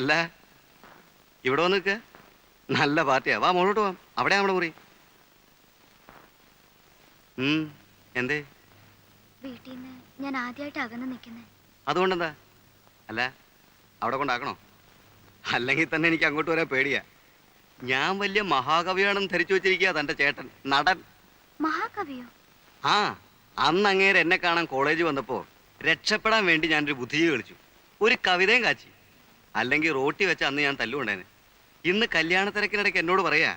അല്ല ഇവിടെ വന്ന് നിൽക്കുക. നല്ല പാർട്ടിയാ. വാ മോളോട്ട് പോവാം. അവിടെ നമ്മുടെ മുറി. എന്തേ? വീട്ടിൽ നിന്ന് ഞാൻ ആദ്യമായിട്ട് അകന്ന് നിൽക്കുന്നേ. അതുകൊണ്ടെന്താ? അല്ല അവിടെ കൊണ്ടാക്കണോ? അല്ലെങ്കിൽ തന്നെ എനിക്ക് അങ്ങോട്ട് വരാൻ പേടിയാ. ഞാൻ വലിയ മഹാകവിയാണെന്ന് ധരിച്ചു വെച്ചിരിക്കുക തന്റെ ചേട്ടൻ നടൻ. മഹാകവിയോ? ആ, അന്ന് അങ്ങേര് എന്നെ കാണാൻ കോളേജ് വന്നപ്പോ രക്ഷപ്പെടാൻ വേണ്ടി ഞാനൊരു ബുദ്ധിജീവി കളിച്ചു, ഒരു കവിതയും കാച്ചി. അല്ലെങ്കിൽ റോട്ടി വെച്ച അന്ന് ഞാൻ തല്ലുകൊണ്ടേനെ. ഇന്ന് കല്യാണ തിരക്കിനിടയ്ക്ക് എന്നോട് പറയാ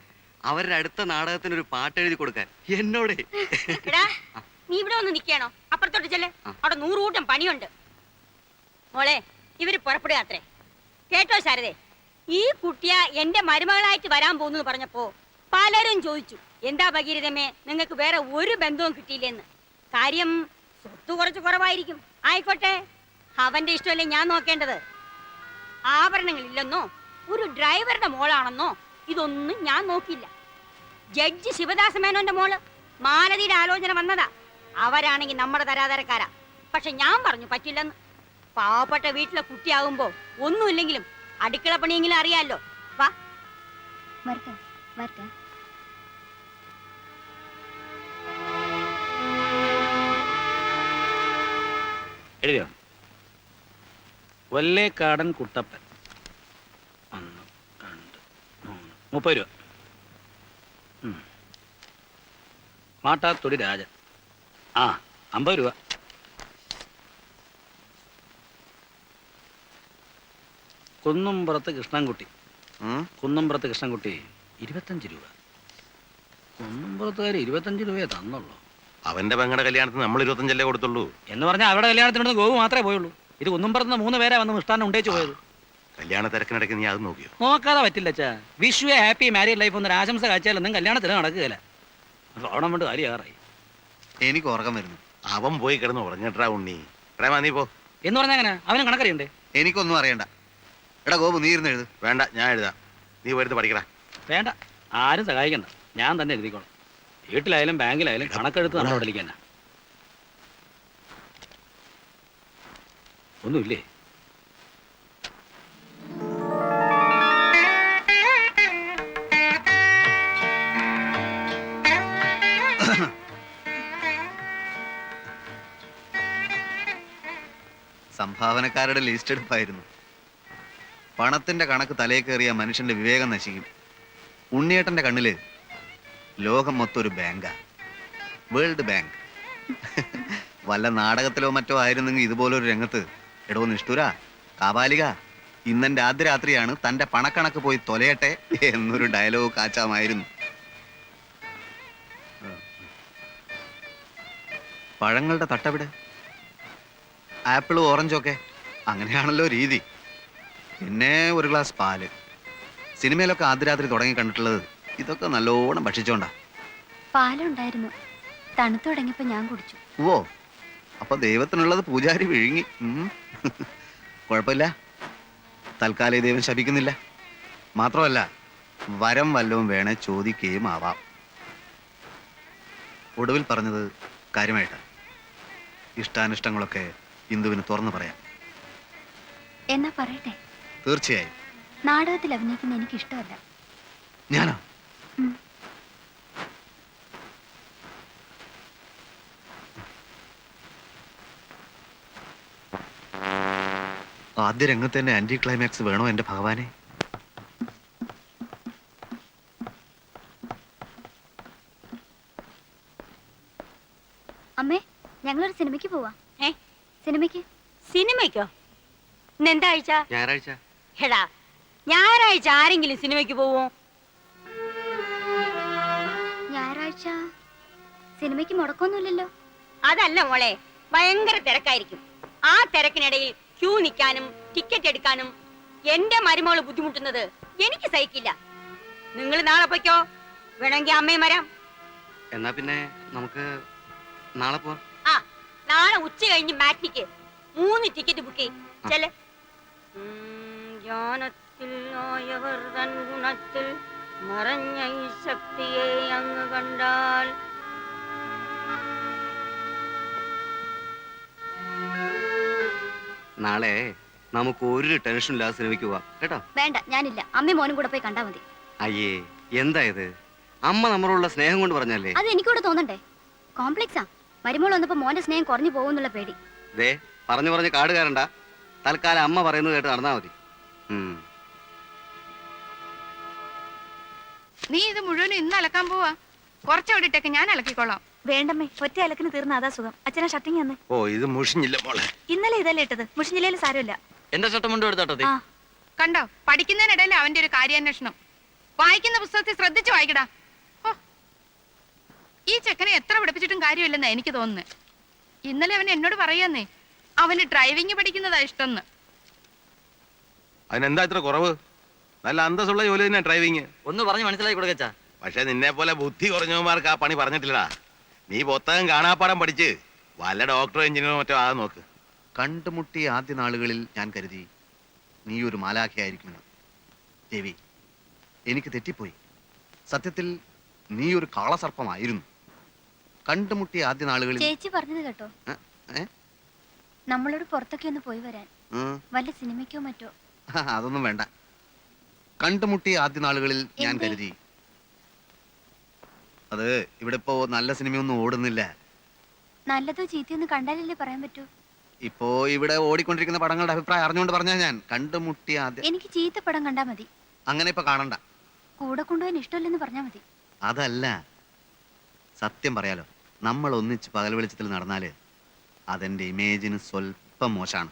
അവരുടെ അടുത്ത നാടകത്തിന് ഒരു പാട്ട് എഴുതി കൊടുക്കാൻ. എന്നോട് നീ ഇവിടെ ഒന്ന് നിൽക്കണോ? അപ്പുറത്തോട്ട് ചെല്ലേ, അവിടെ 100 കൂട്ടം പണിയുണ്ട്. മോളെ, ഇവര് പുറപ്പെടുക അത്രേ. കേട്ടോ ശാരദേ, ഈ കുട്ടിയ എന്റെ മരുമകളായിട്ട് വരാൻ പോകുന്നു പറഞ്ഞപ്പോ പലരും ചോദിച്ചു, എന്താ ഭഗീരഥമേ നിങ്ങൾക്ക് വേറെ ഒരു ബന്ധവും കിട്ടിയില്ലെന്ന്. കാര്യം സ്വത്ത് കുറച്ച് കുറവായിരിക്കും. ആയിക്കോട്ടെ, അവന്റെ ഇഷ്ടമല്ലേ ഞാൻ നോക്കേണ്ടത്. ആഭരണങ്ങളില്ലെന്നോ ഒരു ഡ്രൈവറുടെ മോളാണെന്നോ ഇതൊന്നും ഞാൻ നോക്കില്ല. ജഡ്ജി ശിവദാസ മേനോന്റെ മോള് മാലതിയുടെ ആലോചന വന്നതാ. അവരാണെങ്കിൽ നമ്മുടെ തരാതരക്കാരാ. പക്ഷെ ഞാൻ പറഞ്ഞു പറ്റില്ലെന്ന്. പാവപ്പെട്ട വീട്ടിലെ കുട്ടിയാകുമ്പോ ഒന്നുമില്ലെങ്കിലും അടുക്കള പണിയെങ്കിലും അറിയാലോ. വാ വരട്ടെ വരട്ടെ. എഴുതിയോ? വല്ലേക്കാടൻ കുട്ടപ്പൻ 1 2 3 30 രൂപ. മാട്ടാത്തൊടി രാജൻ 50 രൂപ. കുന്നുംപുറത്ത് കൃഷ്ണൻകുട്ടി 25 രൂപ. കുന്നുംപുറത്തുകാർ 25 രൂപയെ തന്നുള്ളൂ. അവന്റെ പെങ്ങളുടെ കല്യാണത്തിന് നമ്മൾ 25 കൊടുത്തുള്ളൂ എന്ന് പറഞ്ഞാൽ അവരുടെ കല്യാണത്തിനോട് ഗോവു മാത്രമേ പോയുള്ളൂ. ഇത് കുന്നുംപുറത്ത് 3 പേരെ വന്ന് മിഷ്ടാനം ഉണ്ടേച്ചു പോയത്. കല്യാണ തിരക്കിനിടയ്ക്ക് നീ അത് നോക്കിയോ? നോക്കാതെ പറ്റില്ല അച്ഛാ. വിഷു ഹാപ്പി മാരീഡ് ലൈഫ് എന്നൊരു ആശംസ കാഴ്ചയാലൊന്നും കല്യാണത്തിന് നടക്കുകയില്ല. ഓണം കൊണ്ട് കാര്യമാറായി. എനിക്ക് ഉറക്കം വരുന്നു. അവൻ പോയി കിടന്ന് ഉറങ്ങിട്ടാ ഉണ്ണി. നീ പോ എന്ന് പറഞ്ഞാൽ അങ്ങനെ അവനും കണക്കറിയണ്ടേ? എനിക്കൊന്നും അറിയണ്ട. എടാ ഗോപു, നീ ഇരുന്ന് എഴുത്. വേണ്ട, ഞാൻ എഴുതാം. നീ വരുത്ത് പഠിക്കടാ. വേണ്ട, ആരും സഹായിക്കണ്ട, ഞാൻ തന്നെ എഴുതിക്കോളാം. വീട്ടിലായാലും ബാങ്കിലായാലും കണക്കെടുത്ത് നമ്മുടെ പഠിക്കാൻ ഒന്നുമില്ലേ? സംഭാവനക്കാരുടെ ലിസ്റ്റ് എടുപ്പായിരുന്നു. പണത്തിന്റെ കണക്ക് തലയിൽ കയറിയ മനുഷ്യന്റെ വിവേകം നശിക്കും. ഉണ്ണിയേട്ടന്റെ കണ്ണില് ലോകം മൊത്തം ഒരു ബാങ്കാ, വേൾഡ് ബാങ്ക്. വല്ല നാടകത്തിലോ മറ്റോ ആയിരുന്നെങ്കിൽ ഇതുപോലൊരു രംഗത്ത് എടോ നിഷ്ഠുര കാപാലിക, ഇന്നെന്റെ ആദ്യ രാത്രിയാണ്, തന്റെ പണക്കണക്ക് പോയി തൊലയട്ടെ എന്നൊരു ഡയലോഗ് കാച്ചാമായിരുന്നു. പഴങ്ങളുടെ തട്ടവിടെ, ആപ്പിളും ഓറഞ്ചും ഒക്കെ അങ്ങനെയാണല്ലോ രീതി. പിന്നെ ഒരു ഗ്ലാസ് പാല്. സിനിമയിലൊക്കെ ആദ്യ രാത്രി തുടങ്ങി കണ്ടിട്ടുള്ളത് ഇതൊക്കെ നല്ലോണം ഭക്ഷിച്ചോണ്ടാ. പാലുണ്ടായിരുന്നു, തണുത്തു തുടങ്ങിയപ്പോ ഞാൻ കുടിച്ചു. ഓ, അപ്പൊ ദൈവത്തിനുള്ളത് പൂജാരി വിഴുങ്ങി. കുഴപ്പമില്ല, തൽക്കാലം ദൈവം ശപിക്കുന്നില്ല. മാത്രമല്ല വരം വല്ലവും വേണേ ചോദിക്കുകയും ആവാം. ഒടുവിൽ പറഞ്ഞത് കാര്യമായിട്ടാ. ഇഷ്ടാനിഷ്ടങ്ങളൊക്കെ ഇന്ദുവിന് തുറന്നു പറയാം. എന്നാ പറയട്ടെ? തീർച്ചയായും. നാടകത്തിൽ അഭിനയിക്കുന്ന എനിക്ക് ഇഷ്ടമല്ല. ഞാനോ? ആദ്യ രംഗത്ത് തന്നെ ആന്റി ക്ലൈമാക്സ് വേണോ എന്റെ ഭഗവാനെ? അമ്മേ, ഞങ്ങളൊരു സിനിമയ്ക്ക് പോവാ. സിനിമയ്ക്ക്? സിനിമയ്ക്കോ? ഇന്നെന്താ ആഴ്ച? ഞായറാഴ്ച. എടാ, ഞായറാഴ്ച ആരെങ്കിലും സിനിമയ്ക്ക് പോവോ? ഞായറാഴ്ച സിനിമയ്ക്ക് മുടക്കൊന്നുമില്ലല്ലോ. അതല്ല മോളെ, ഭയങ്കര തിരക്കായിരിക്കും. ആ തിരക്കിനിടയിൽ ക്യൂ നിൽക്കാനും ടിക്കറ്റ് എടുക്കാനും എന്റെ മരുമകള് ബുദ്ധിമുട്ടുന്നത് എനിക്ക് സഹിക്കില്ല. നിങ്ങൾ നാളെ പോയിക്കോ, വേണമെങ്കിൽ അമ്മയും വരാം. എന്നാ പിന്നെ നമുക്ക് നാളെ പോവാം. നാളെ ഉച്ച കഴിഞ്ഞ് മാറ്റിക്ക് 3 ടിക്കറ്റ് ബുക്ക് ചെയ്യും. ചെല്. ജ്ഞാനത്തിൽ ആയവർ തൻ ഗുണത്തിൽ മറഞ്ഞ ഈ ശക്തിയെ അങ്ങ് കണ്ടാൽ നാളെ നമുക്ക് ഒരു ടെൻഷൻ ഇല്ലാതെ സിനിമയ്ക്ക് പോവാം കേട്ടോ. വേണ്ട, ഞാനില്ല. അമ്മയും മോനും കൂടെ പോയി കണ്ടാ മതി. അയ്യേ, എന്താ ഇത്? അമ്മ നമ്മളോടുള്ള സ്നേഹം കൊണ്ട് പറഞ്ഞല്ലേ. അത് എനിക്കൂടെ തോന്നണ്ടേ? കോംപ്ലക്സാ. മരുമോൾ വന്നപ്പോ മോന്റെ സ്നേഹം കുറഞ്ഞു പോകുന്നുള്ള പേടി. ദേ പറഞ്ഞു പറഞ്ഞ് കാട് കയറണ്ട. തൽക്കാലം അമ്മ പറയുന്നത് കേട്ട് നടന്നാ മതി. നീ ഇത് മുഴുവനും ഇന്ന് അലക്കാൻ പോവാ? കുറച്ചവിടെ ഇട്ടേക്ക്, ഞാൻ അലക്കിക്കോളാം. വേണ്ടമ്മേ, ഒറ്റ അലക്കിന് തീർന്ന അതാ സുഖം. അച്ഛനെ ഷർട്ടിങ് തന്നെ. ഓ ഇത് മുഷിഞ്ഞില്ല മോളെ. ഇന്നലെ ഇതല്ലേ ഇട്ടത്, മുഷിഞ്ഞില്ലേലും സാരമില്ല. എന്റെ ഷർട്ട് മുണ്ട് എടുത്തോട്ടെ. ആ കണ്ടോ, പഠിക്കുന്നതിനിടയിൽ അവന്റെ ഒരു കാര്യാന്വേഷണം. വായിക്കുന്ന പുസ്തകത്തിൽ ശ്രദ്ധിച്ചു വായിക്കടാ. ഓ, ഈ ചെക്കനെ എത്ര പഠിപ്പിച്ചിട്ടും കാര്യമില്ലെന്നാ എനിക്ക് തോന്നുന്നത്. ഇന്നലെ അവൻ എന്നോട് പറയാന്നേ, അവന് ഡ്രൈവിംഗ് പഠിക്കുന്നതാ ഇഷ്ടംന്ന്. അതിനെന്താ ഇത്ര കുറവ്? നല്ല അന്തസ്സുള്ള ജോലി തന്നെ ഡ്രൈവിങ്. ഒന്ന് പറഞ്ഞ് മനസ്സിലാക്കി കൊടുക്കച്ചാ. പക്ഷെ നിന്നെ പോലെ ബുദ്ധി കുറഞ്ഞവന്മാർക്ക് ആ പണി പറഞ്ഞിട്ടില്ലടാ. നീ പുസ്തകം കാണാപ്പാടം പഠിച്ച് വല്ല ഡോക്ടറോ എഞ്ചിനീയറോ മറ്റോ ആകാൻ നോക്ക്. കണ്ടുമുട്ടിയ ആദ്യ നാളുകളിൽ ഞാൻ കരുതി നീ ഒരു മാലാഖയായിരിക്കുമെന്ന്. ദേവി, എനിക്ക് തെറ്റിപ്പോയി. സത്യത്തിൽ നീ ഒരു കാളസർപ്പമായിരുന്നു. കണ്ടുമുട്ടിയ ആദ്യ നാളുകളിൽ ചേച്ചി പറഞ്ഞത് കേട്ടോ, നമ്മളോട് പുറത്തൊക്കെ ഒന്ന് പോയി വരാൻ. വല്ല സിനിമയ്ക്കോ മറ്റോ. അതൊന്നും വേണ്ട. കണ്ടുമുട്ടിയ ആദ്യ നാളുകളിൽ ഞാൻ എന്തേ? കരുതി അത് ഇവിടെ ഇപ്പോ നല്ല സിനിമയൊന്നും ഓടുന്നില്ല. നല്ലതോ ചീത്തയൊന്ന് കണ്ടാലല്ലേ പറയാൻ പറ്റൂ. ഇപ്പോ ഇവിടെ ഓടിക്കൊണ്ടിരിക്കുന്ന പടങ്ങളുടെ അഭിപ്രായം അറിഞ്ഞുകൊണ്ട് പറഞ്ഞാ ഞാൻ കണ്ടുമുട്ടിയ ആദ്യ. എനിക്ക് ചീത്ത പടം കണ്ടാ മതി. അങ്ങനെ ഇപ്പൊ കാണണ്ട. കൂടെ കൊണ്ടുപോകാൻ ഇഷ്ടമല്ലെന്ന് പറഞ്ഞാ മതി. അതല്ല, സത്യം പറയാലോ, നമ്മൾ ഒന്നിച്ച് പകൽ വെളിച്ചത്തിൽ നടന്നാല് അതെന്റെ ഇമേജിന് സ്വല്പം മോശമാണ്.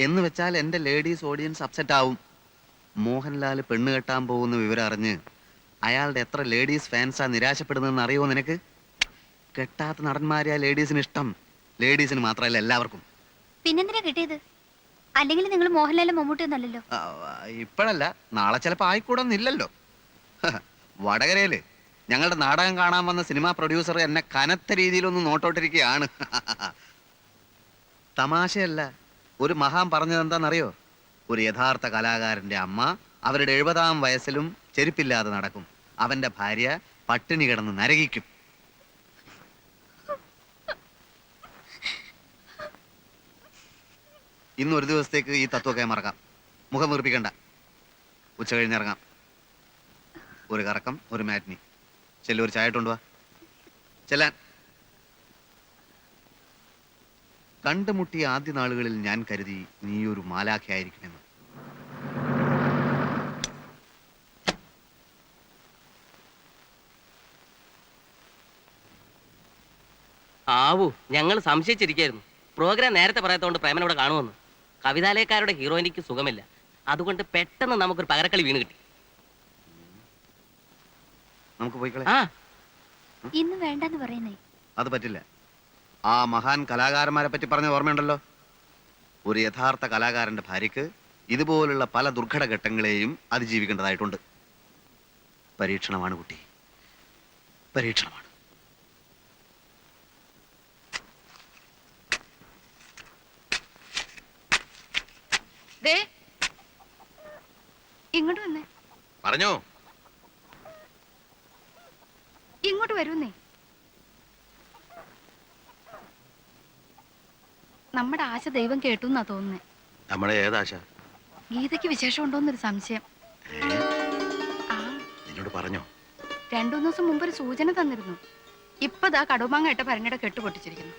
എന്ന് വെച്ചാൽ എന്റെ ലേഡീസ് ഓഡിയൻസ് അപ്സെറ്റ് ആവും. മോഹൻലാൽ പെണ്ണ് കെട്ടാൻ പോകുന്ന വിവരം അറിഞ്ഞ് അയാളുടെ എത്ര ലേഡീസ് ഫാൻസാ നിരാശപ്പെടുന്നതെന്ന് അറിയോ നിനക്ക്? കെട്ടാത്ത നടന്മാരെ ആ ലേഡീസിന് ഇഷ്ടം. ലേഡീസിന് മാത്രമല്ല, എല്ലാവർക്കും. പിന്നെന്തിനാ കിട്ടിയത്? അല്ലെങ്കിൽ നിങ്ങൾ മോഹൻലാലും മമ്മൂട്ടിയൊന്നല്ലല്ലോ. ഇപ്പോഴല്ല, നാളെ ചിലപ്പോ ആയിക്കൂടൊന്നില്ലല്ലോ. വടകരയില് ഞങ്ങളുടെ നാടകം കാണാൻ വന്ന സിനിമാ പ്രൊഡ്യൂസർ എന്നെ കനത്ത രീതിയിലൊന്ന് നോട്ടോട്ടിരിക്കുകയാണ്. തമാശയല്ല, ഒരു മഹാൻ പറഞ്ഞതെന്താണെന്നറിയോ? ഒരു യഥാർത്ഥ കലാകാരന്റെ അമ്മ അവരുടെ 70-ാം വയസ്സിലും ചെരുപ്പില്ലാതെ നടക്കും. അവന്റെ ഭാര്യ പട്ടിണി കിടന്ന് നരകിക്കും. ഇന്നൊരു ദിവസത്തേക്ക് ഈ തത്വമൊക്കെ മറക്കാം. മുഖം വീർപ്പിക്കണ്ട. ഉച്ച കഴിഞ്ഞിറങ്ങാം. ഒരു കറക്കം, ഒരു മാറ്റിനി. ചെല്ലു, ഒരു ചായ ഇട്ടുകൊണ്ട് വാ. ചെല്ലാൻ. കണ്ടുമുട്ടിയ ആദ്യ നാളുകളിൽ ഞാൻ കരുതി നീ ഒരു മാലാഖയായിരിക്കുമെന്ന്. ആവൂ, ഞങ്ങൾ സംശയിച്ചിരിക്കായിരുന്നു. പ്രോഗ്രാം നേരത്തെ പറയാത്തതുകൊണ്ട് പ്രേമൻ ഇവിടെ കാണുമെന്ന്. കവിതാലയക്കാരുടെ ഹീറോയിനിക്ക് സുഖമില്ല, അതുകൊണ്ട് പെട്ടെന്ന് നമുക്കൊരു പകരക്കളി വീണ് കിട്ടി. നമുക്ക് പോയിക്കളെ. ആ ഇന്ന് വേണ്ടെന്ന് പറയുന്നേ. അത് പറ്റില്ല. ആ മഹാൻ കലാകാരന്മാരെ പറ്റി പറഞ്ഞ ഓർമ്മയുണ്ടല്ലോ. ഒരു യഥാർത്ഥ കലാകാരന്റെ ഭാര്യക്ക് ഇതുപോലുള്ള പല ദുർഘട ഘട്ടങ്ങളെയും അതിജീവിക്കേണ്ടതായിട്ടുണ്ട്. പരീക്ഷണമാണ് കുട്ടി, പരീക്ഷണമാണ്. ഇങ്ങോട്ട് വന്നേ. പറഞ്ഞോ. ഇങ്ങോട്ട് വരുന്നേ. നമ്മുടെ ആശ ദൈവം കേട്ടു എന്നാ തോന്നുന്നേ. നമ്മുടെ ഏതാശ? ഗീതയ്ക്ക് വിശേഷം ഉണ്ടോന്നൊരു സംശയം. ആ, നിന്നോട് പറഞ്ഞോ? 2-3 ദിവസം മുമ്പ് ഒരു സൂചന തന്നിരുന്നു. ഇപ്പതാ കടുമാങ്ങ ഇട്ട ഭരണിയുടെ കെട്ട് പൊട്ടിച്ചിരിക്കുന്നു.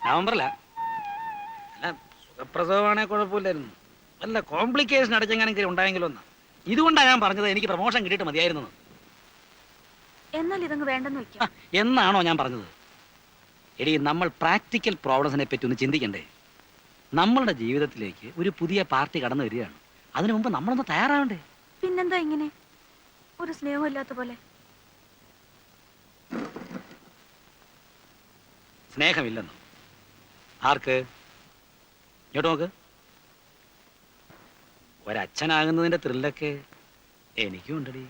നവംബറില അല്ല, സുഖപ്രസവമാണെ കുഴപ്പമില്ലായിരുന്നു. വല്ല കോംപ്ലിക്കേഷൻ അടച്ചെങ്ങനെ ഉണ്ടായെങ്കിലും ഒന്നാ. ഇതുകൊണ്ടാണ് ഞാൻ പറഞ്ഞത് എനിക്ക് പ്രമോഷൻ കിട്ടിയിട്ട് മതിയായിരുന്നു. എന്നാൽ ഇതങ്ങ് വേണ്ടെന്ന് വെക്കാം. എന്നാണോ ഞാൻ പറഞ്ഞത്? എടി, നമ്മൾ പ്രാക്ടിക്കൽ പ്രോബ്ലംസിനെ പറ്റി ഒന്ന് ചിന്തിക്കണ്ടേ? നമ്മളുടെ ജീവിതത്തിലേക്ക് ഒരു പുതിയ പാർട്ടി കടന്നു വരികയാണ്. അതിനു മുമ്പ് നമ്മളൊന്ന് തയ്യാറാവണ്ടേ? പിന്നെന്താ ഇങ്ങനെ ഒരു സ്നേഹം ഇല്ലാത്ത പോലെ? സ്നേഹമില്ലെന്നോ? ആർക്ക്? ഇങ്ങോട്ട് നോക്ക്. ഒരച്ഛനാകുന്നതിന്റെ ത്രില്ലൊക്കെ എനിക്കും ഉണ്ടടി.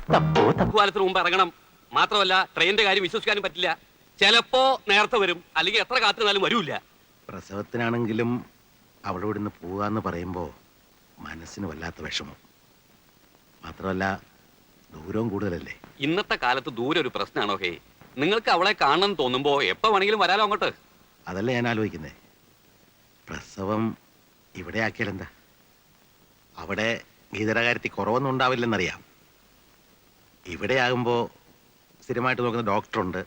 കാലത്തിന് മുമ്പ് ഇറങ്ങണം. മാത്രമല്ല ട്രെയിനിന്റെ കാര്യം വിശ്വസിക്കാനും പറ്റില്ല. ചിലപ്പോ നേരത്തെ വരും, അല്ലെങ്കിൽ എത്ര കാത്തിരുന്നാലും വരൂല്ല. പ്രസവത്തിനാണെങ്കിലും അവിടെ ഇവിടുന്ന് പോകാന്ന് പറയുമ്പോ മനസ്സിന് വല്ലാത്ത വിഷമം. മാത്രമല്ല ദൂരവും കൂടുതലല്ലേ. ഇന്നത്തെ കാലത്ത് ദൂരെ ഒരു പ്രശ്നമാണോ ഹേ? നിങ്ങൾക്ക് അവളെ കാണണം തോന്നുമ്പോ എപ്പോ വേണമെങ്കിലും വരാലോ അങ്ങോട്ട്. അതല്ല ഞാൻ ആലോചിക്കുന്നേ. പ്രസവം ഇവിടെ ആക്കിയാൽ എന്താ? അവിടെ ഗീതയുടെ കാര്യത്തിൽ കുറവൊന്നും ഉണ്ടാവില്ലെന്നറിയാം. ഇവിടെ ആകുമ്പോ സ്ഥിരമായിട്ട് നോക്കുന്ന ഡോക്ടറുണ്ട്,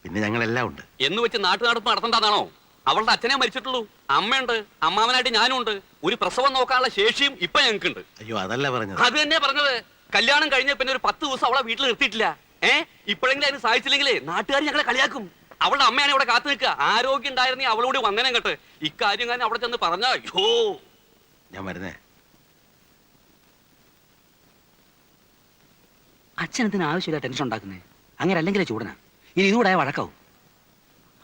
പിന്നെ ഞങ്ങളെല്ലാം ഉണ്ട്. എന്ന് വെച്ച് നാട്ടുനടപ്പ് നടത്തണ്ടാണോ? അവളുടെ അച്ഛനെ മരിച്ചിട്ടുള്ളൂ, അമ്മയുണ്ട്, അമ്മാവനായിട്ട് ഞാനും ഉണ്ട്. ഒരു പ്രസവം നോക്കാനുള്ള ശേഷിയും ഇപ്പൊ ഞങ്ങൾക്കുണ്ട്. അയ്യോ അതല്ല പറഞ്ഞത്. അത് തന്നെയാ പറഞ്ഞത്. കല്യാണം കഴിഞ്ഞ പിന്നെ ഒരു 10 ദിവസം അവളെ വീട്ടിൽ നിർത്തിയിട്ടില്ല. ഇപ്പോഴെങ്കിലും അതിന് സാധിച്ചില്ലെങ്കിലേ നാട്ടുകാർ ഞങ്ങളെ കളിയാക്കും. അവളുടെ അമ്മയാണ് ഇവിടെ കാത്തു നിൽക്കുക. ആരോഗ്യം ഉണ്ടായിരുന്നേ അവളോട് വന്നനെ കേട്ട് ഇക്കാര്യം കാര്യം അവിടെ ചെന്ന് പറഞ്ഞ അയ്യോ. ഞാൻ വരുന്നേ. അച്ഛൻ എന്തിനാ ആവശ്യമില്ല ടെൻഷൻ ഉണ്ടാക്കുന്നേ? അങ്ങനെ അല്ലെങ്കിലേ ചൂടനാ. ഇനി ഇതുകൂടെ വഴക്കാവും.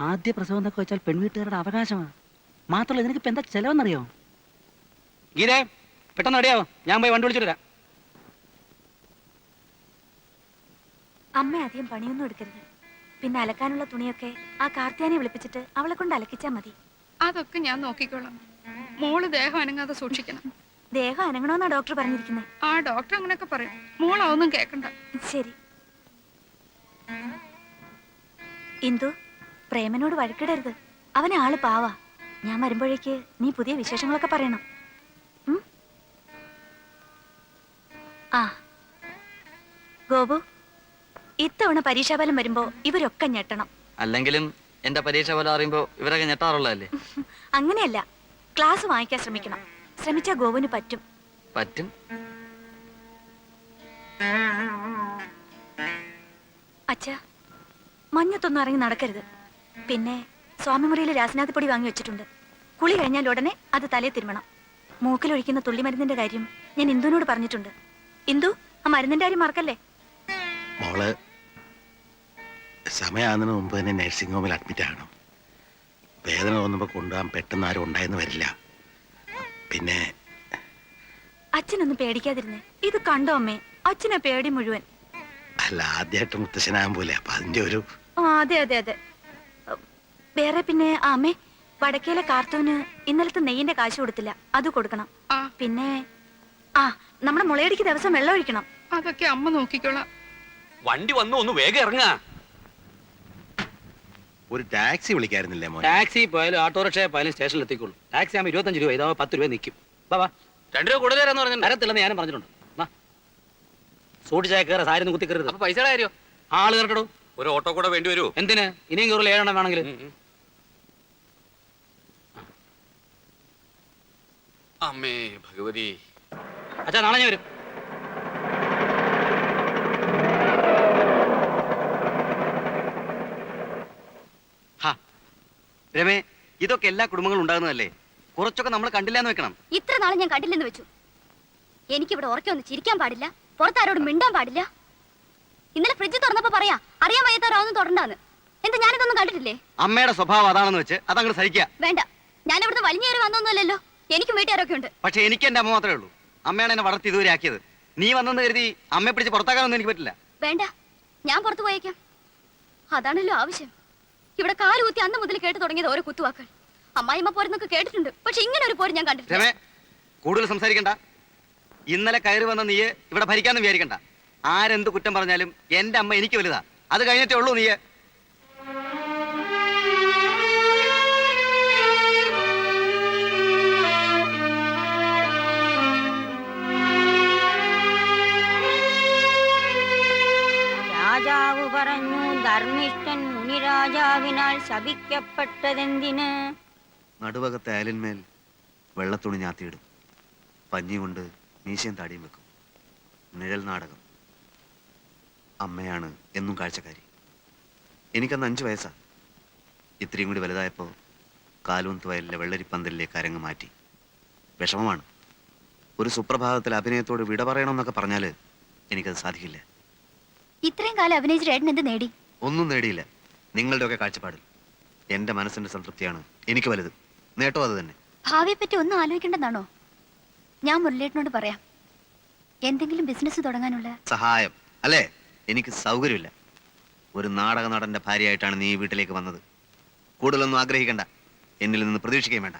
ആദ്യ പ്രസവം എന്നൊക്കെ വെച്ചാൽ പെൺവീട്ടുകാരുടെ അവകാശമാണ്. മാത്രമല്ല ഇതിനൊക്കെ ഇപ്പൊ എന്താ ചെലവെന്നറിയോ? ഗീതേ, പെട്ടെന്ന് റെഡിയാവോ, ഞാൻ പോയി വണ്ടി വിളിച്ചിട്ട് വരാം. അമ്മ അധികം പണിയൊന്നും എടുക്കരുത്. പിന്നെ അലക്കാനുള്ള തുണിയൊക്കെ ആ കാർത്തിയാനെ വിളിപ്പിച്ചിട്ട് അവളെ കൊണ്ട് അലക്കിച്ചാ മതി. അതൊക്കെ ഞാൻ നോക്കിക്കോളാം. മോള് ദേഹം അനങ്ങാതെ സൂക്ഷിക്കണം. ദേഹം അനങ്ങണമെന്നാ ഡോക്ടർ പറഞ്ഞിരിക്കുന്നത്. ആ ഡോക്ടർ അങ്ങനെയൊക്കെ പറയും. മോൾ അതൊന്നും കേൾക്കണ്ട. ശരി. ഇന്ദു, പ്രേമനോട് വഴക്കിടരുത്. അവനെ ആള് പാവാ. ഞാൻ വരുമ്പോഴേക്ക് നീ പുതിയ വിശേഷങ്ങളൊക്കെ പറയണം. ആ ഗോപു, ഇത്തവണ പരീക്ഷാഫലം വരുമ്പോ ഇവരൊക്കെ ഞെട്ടണം. അല്ലെങ്കിലും എന്റെ പരീക്ഷ പോലെ അറിയുമ്പോ ഇവരൊക്കെ ഞെട്ടാറുള്ളതല്ലേ? അങ്ങനെയല്ല, ക്ലാസ് വാങ്ങിക്കാൻ ശ്രമിക്കണം. ശ്രമിച്ചാ ഗോപുവിന് പറ്റും. പറ്റും. അച്ഛാ, മഞ്ഞത്തൊന്നും ഇറങ്ങി നടക്കരുത്. പിന്നെ സ്വാമിമുറിയിൽ രാസനാഥപ്പൊടി വാങ്ങി വെച്ചിട്ടുണ്ട്. കുളി കഴിഞ്ഞാൽ ഉടനെ അത് തലയിൽ തിരുമണം. മൂക്കിലൊഴിക്കുന്ന തുള്ളിമരുന്നിന്റെ കാര്യം ഞാൻ ഇന്ദുവിനോട് പറഞ്ഞിട്ടുണ്ട്. ഇന്ദു, ആ മരുന്നിന്റെ കാര്യം മറക്കല്ലേ. മോള് സമയമാകുന്നതിന് മുമ്പ് തന്നെ നഴ്സിംഗ് ഹോമിൽ അഡ്മിറ്റ് ആകണം. വേദന തോന്നുമ്പോൾ കൊണ്ടുപോകാൻ പെട്ടെന്ന് ആരും ഉണ്ടായെന്ന് വരില്ല. പിന്നെ അച്ഛനൊന്നും പേടിക്കാതിരുന്നേ. ഇത് കണ്ടോ അമ്മേ, അച്ഛനെ പേടി മുഴുവൻ. അല്ല, ആദ്യമായിട്ട് മുത്തശ്ശനാകാൻ പോലെ, അപ്പൊ അതിന്റെ ഒരു അതെ അതെ അതെ. വേറെ പിന്നെ അമ്മേ, വടക്കേലെ കാർത്തൂന് ഇന്നലത്തെ നെയ്യിന്റെ കാശ് കൊടുത്തില്ല, അത് കൊടുക്കണം. പിന്നെ നമ്മുടെ മുളയടിക്ക് ദിവസം വെള്ളം ഒഴിക്കണം. അതൊക്കെ അമ്മ നോക്കിക്കോളാം. വണ്ടി വന്നു, ഒന്ന് വേഗം ഇറങ്ങാ. ഒരു ടാക്സി വിളിക്കായിരുന്നില്ലേ മോനെ? ടാക്സി പോയാലും ഓട്ടോറിക്ഷ പോയാലും സ്റ്റേഷനിൽ എത്തിക്കോളൂ. ടാക്സി ആകുമ്പോൾ 25 രൂപ, ഇതാവുമ്പോൾ 10 രൂപ നിൽക്കും. ബാബാ, 2 രൂപ കൂടുതൽ തരാന്ന് പറഞ്ഞു. തരത്തില്ലെന്ന് ഞാനും പറഞ്ഞിട്ടുണ്ട്. സൂട്ടിച്ചായ കയറ, സാരി കുത്തി കയറരുത്. അപ്പൊ പൈസയുടെ കാര്യം ആള് കയറട്ടോ. ഒരു ഓട്ടോ കൂടെ വേണ്ടി വരുമോ? എന്തിന്? ഇനിയും കയറില്ല, 7 എണ്ണം വേണമെങ്കിൽ. അമ്മേ ഭഗവതി. അച്ഛാ, നാളെ ഞാൻ വരും. രമേ, ഇതൊക്കെ എല്ലാ കുടുംബങ്ങളും ഉണ്ടാകുന്നതല്ലേ? കുറച്ചൊക്കെ നമ്മൾ കണ്ടില്ലാന്ന് വെക്കണം. ഇത്ര നാളെ ഞാൻ കണ്ടില്ലെന്ന് വെച്ചു. എനിക്കിവിടെ ഉറക്കൊന്ന് ചിരിക്കാൻ പാടില്ല, പുറത്താരോട് മിണ്ടാൻ പാടില്ല. ഇന്നലെ ഫ്രിഡ്ജ് തുറന്നപ്പോ പറയാ അറിയാൻ വയ്യാത്തവരാവൊന്നും തുടണ്ടാന്ന്. എന്താ ഞാനിതൊന്നും കണ്ടിട്ടില്ലേ? അമ്മയുടെ സ്വഭാവം അതാണെന്ന് വെച്ച് അതങ്ങ് സഹിക്കുക. വേണ്ട, ഞാൻ ഇവിടുന്ന് വലിഞ്ഞേറി വന്നൊന്നുമല്ലല്ലോ. എനിക്കും വീട്ടുകാരൊക്കെ ഉണ്ട്. പക്ഷെ എനിക്ക് എന്റെ അമ്മ മാത്രമേ ഉള്ളൂ. അമ്മയാണ് എന്നെ വളർത്തി ഇതുവരെ ആക്കിയത്. നീ വന്നെന്ന് കരുതി അമ്മയെ പിടിച്ച് പുറത്താക്കാനൊന്നും എനിക്ക് പറ്റില്ല. വേണ്ട, ഞാൻ പുറത്തു പോയേക്കാം. അതാണല്ലോ ആവശ്യം. ഇവിടെ കാലുകുത്തി അന്ന് മുതൽ കേട്ട് തുടങ്ങിയത് ഓരോ കുത്തുവാക്കൾ. അമ്മായിമ്മ പോരെന്നൊക്കെ കേട്ടിട്ടുണ്ട്, പക്ഷെ ഇങ്ങനെ ഒരു പോര് ഞാൻ കണ്ടിട്ടില്ല. രമേ, കൂടുതൽ സംസാരിക്കണ്ട. ഇന്നലെ കയറി വന്ന നീ ഇവിടെ ഭരിക്കാന്ന് വിചാരിക്കണ്ട. ആരെന്ത് കുറ്റം പറഞ്ഞാലും എന്റെ അമ്മ എനിക്ക് വലുതാ. അത് കഴിഞ്ഞിട്ടേ ഉള്ളൂ നീ. രാജാവ് പറഞ്ഞു, ധർമ്മിഷ്ഠൻ മുനിരാജാവിനാൽ ശപിക്കപ്പെട്ടതെന്തിന്? നടുവകത്തെ അയലിന്മേൽ വെള്ളത്തുണി ഞാത്തിയിടും. പഞ്ഞി കൊണ്ട് മീശയും താടിയും വെക്കും. നിഴൽ നാടകം. അമ്മയാണ് എന്നും കാഴ്ചക്കാരി. എനിക്കന്ന് 5 വയസ്സാ. ഇത്രയും കൂടി വലുതായപ്പോൾ കാലൂന്ത് വയലിലെ വെള്ളരിപ്പന്തലിലേക്ക് അരങ്ങ് മാറ്റി. വിഷമമാണ്. ഒരു സുപ്രഭാതത്തിൽ അഭിനയത്തോട് വിട പറയണമെന്നൊക്കെ പറഞ്ഞാൽ എനിക്കത് സാധിക്കില്ല. ഇത്രയും കാലം അഭിനയിച്ച ഏട്ടൻ എന്ത് നേടി? ഒന്നും നേടിയില്ല. നിങ്ങളുടെയൊക്കെ കാഴ്ചപ്പാടിൽ എൻ്റെ മനസ്സിൻ്റെ സംതൃപ്തിയാണ് എനിക്ക് വലുത്. നേട്ടോ അത് തന്നെ. ഭാവിയെ പറ്റി ഒന്നും ആലോചിക്കേണ്ടെന്നാണോ? ഞാൻ മുരളിയേട്ടനോട് പറയാം. എന്തെങ്കിലും ബിസിനസ് തുടങ്ങാനുള്ള സഹായം അല്ലേ? എനിക്ക് സൗകര്യമില്ല. ഒരു നാടക നടന്റെ ഭാര്യയായിട്ടാണ് നീ ഈ വീട്ടിലേക്ക് വന്നത്. കൂടുതലൊന്നും ആഗ്രഹിക്കണ്ട, എന്നിൽ നിന്ന് പ്രതീക്ഷിക്കുകയും വേണ്ട.